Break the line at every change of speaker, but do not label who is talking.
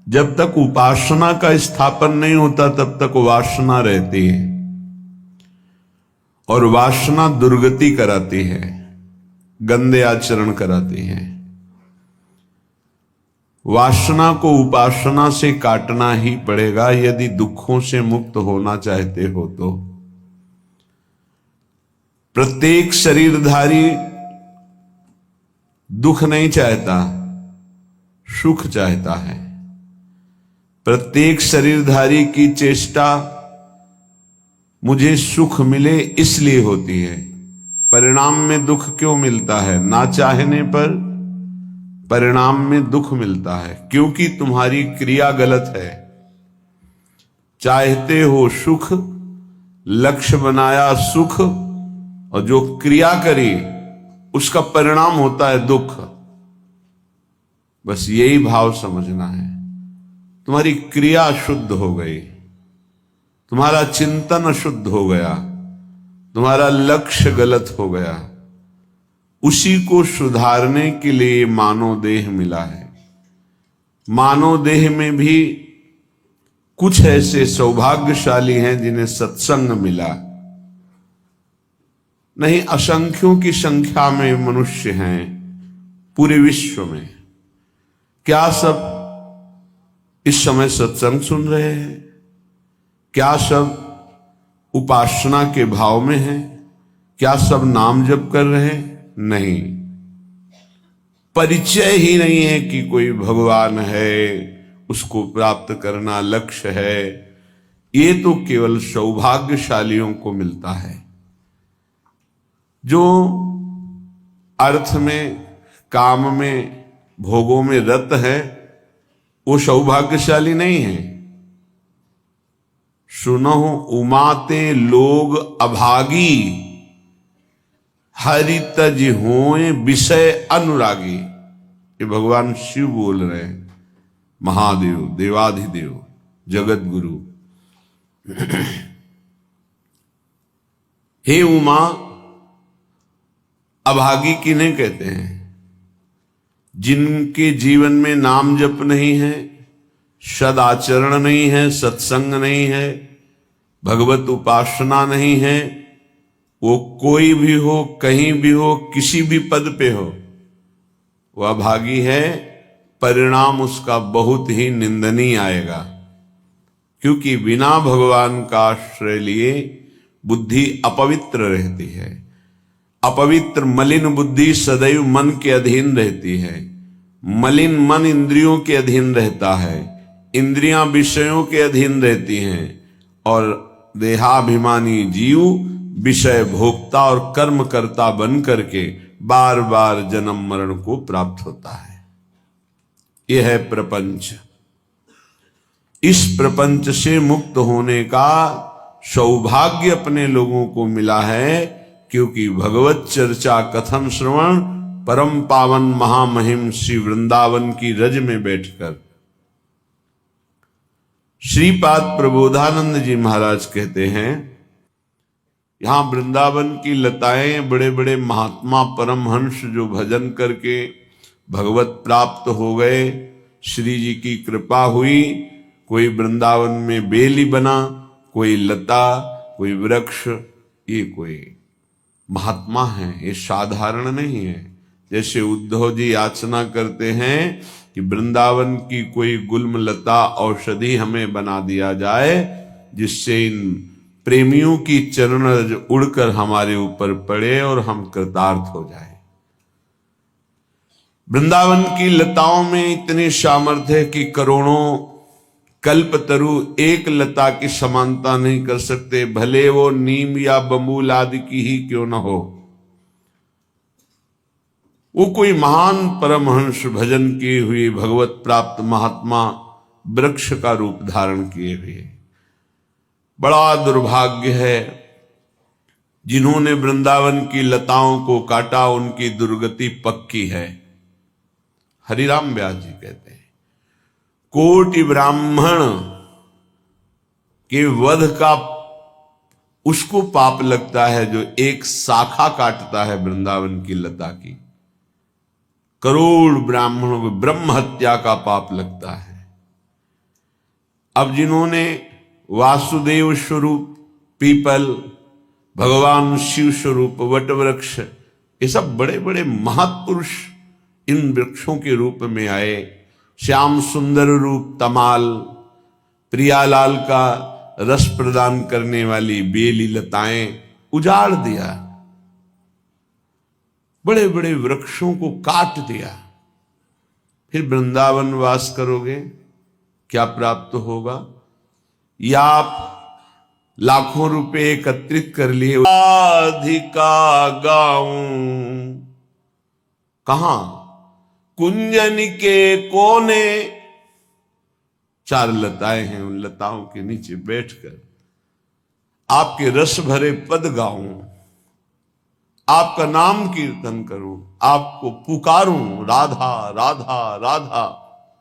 जब तक उपासना का स्थापन नहीं होता तब तक वासना रहती है, और वासना दुर्गति कराती है, गंदे आचरण कराती है। वासना को उपासना से काटना ही पड़ेगा यदि दुखों से मुक्त होना चाहते हो तो। प्रत्येक शरीरधारी दुख नहीं चाहता, सुख चाहता है। प्रत्येक शरीरधारी की चेष्टा मुझे सुख मिले इसलिए होती है। परिणाम में दुख क्यों मिलता है? ना चाहने पर परिणाम में दुख मिलता है, क्योंकि तुम्हारी क्रिया गलत है। चाहते हो सुख, लक्ष्य बनाया सुख, और जो क्रिया करी उसका परिणाम होता है दुख। बस यही भाव समझना है। तुम्हारी क्रिया शुद्ध हो गई, तुम्हारा चिंतन अशुद्ध हो गया, तुम्हारा लक्ष्य गलत हो गया। उसी को सुधारने के लिए मानव देह मिला है। मानव देह में भी कुछ ऐसे सौभाग्यशाली हैं जिन्हें सत्संग मिला। नहीं, असंख्यों की संख्या में मनुष्य हैं पूरे विश्व में। क्या सब इस समय सत्संग सुन रहे हैं? क्या सब उपासना के भाव में हैं? क्या सब नाम जप कर रहे हैं? नहीं। परिचय ही नहीं है कि कोई भगवान है, उसको प्राप्त करना लक्ष्य है। ये तो केवल सौभाग्यशालियों को मिलता है। जो अर्थ में, काम में, भोगों में रत है, वो सौभाग्यशाली नहीं है। सुनो उमाते लोग अभागी, हरि तज होए विषय अनुरागी। ये भगवान शिव बोल रहे हैं, महादेव, देवाधिदेव, जगत गुरु। हे उमा, अभागी किन्हें कहते हैं? जिनके जीवन में नाम जप नहीं है, सदाचरण नहीं है, सत्संग नहीं है, भगवत उपासना नहीं है। वो कोई भी हो, कहीं भी हो, किसी भी पद पे हो, वह अभागी है। परिणाम उसका बहुत ही निंदनीय आएगा, क्योंकि बिना भगवान का आश्रय लिए बुद्धि अपवित्र रहती है। अपवित्र मलिन बुद्धि सदैव मन के अधीन रहती है। मलिन मन इंद्रियों के अधीन रहता है, इंद्रियां विषयों के अधीन रहती हैं, और देहाभिमानी जीव विषय भोक्ता और कर्म करता बन करके बार बार जन्म मरण को प्राप्त होता है। यह है प्रपंच। इस प्रपंच से मुक्त होने का सौभाग्य अपने लोगों को मिला है, क्योंकि भगवत चर्चा कथन श्रवण परम पावन महामहिम श्री वृंदावन की रज में बैठकर। श्रीपाद प्रबोधानंद जी महाराज कहते हैं, यहां वृंदावन की लताएं, बड़े बड़े महात्मा परमहंस जो भजन करके भगवत प्राप्त हो गए, श्री जी की कृपा हुई। कोई वृंदावन में बेली बना, कोई लता, कोई वृक्ष, ये कोई महात्मा है, ये साधारण नहीं है। जैसे उद्धव जी याचना करते हैं कि वृंदावन की कोई गुल्म लता औषधि हमें बना दिया जाए, जिससे इन प्रेमियों की चरण रज उड़कर हमारे ऊपर पड़े और हम कृतार्थ हो जाए। वृंदावन की लताओं में इतनी सामर्थ्य है कि करोड़ों कल्पतरु एक लता की समानता नहीं कर सकते, भले वो नीम या बबूल आदि की ही क्यों न हो। वो कोई महान परमहंस भजन किए हुए भगवत प्राप्त महात्मा वृक्ष का रूप धारण किए हुए। बड़ा दुर्भाग्य है जिन्होंने वृंदावन की लताओं को काटा, उनकी दुर्गति पक्की है। हरिराम व्यास जी कहते हैं, कोटि ब्राह्मण के वध का उसको पाप लगता है जो एक शाखा काटता है वृंदावन की लता की। करोड़ ब्राह्मणों को ब्रह्म हत्या का पाप लगता है। अब जिन्होंने वासुदेव स्वरूप पीपल, भगवान शिव स्वरूप वट वृक्ष, ये सब बड़े बड़े महापुरुष इन वृक्षों के रूप में आए। श्याम सुंदर रूप तमाल, प्रियालाल का रस प्रदान करने वाली बेली लताएं उजाड़ दिया, बड़े बड़े वृक्षों को काट दिया। फिर वृंदावन वास करोगे, क्या प्राप्त होगा? या आप लाखों रुपए एकत्रित कर लिए, राधिका गाऊं कहां? कुंजन के कोने, 4 लताएं हैं, उन लताओं के नीचे बैठकर आपके रस भरे पद गाऊं, आपका नाम कीर्तन करूं, आपको पुकारूं, राधा राधा राधा।